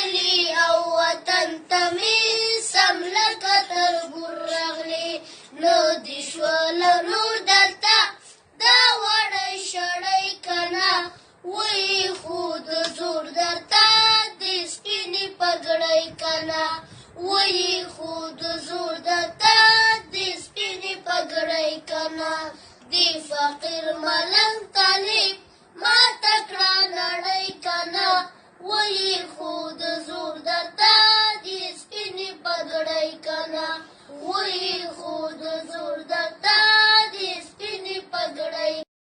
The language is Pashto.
کلی او وطن ته مې سم لکه تربور راغلی نو دې شوله نور درته دا وړی شړی که نه وایي خو د زور درته د سپینې پګړۍ که نه وایي خو د زور درته د سپینې پګړۍ که نه د فقیر ملنګ طالب ماته کړه نړۍ که نه وایي خو د زور درته د سپینې پګړۍ که نه وایي خو د زور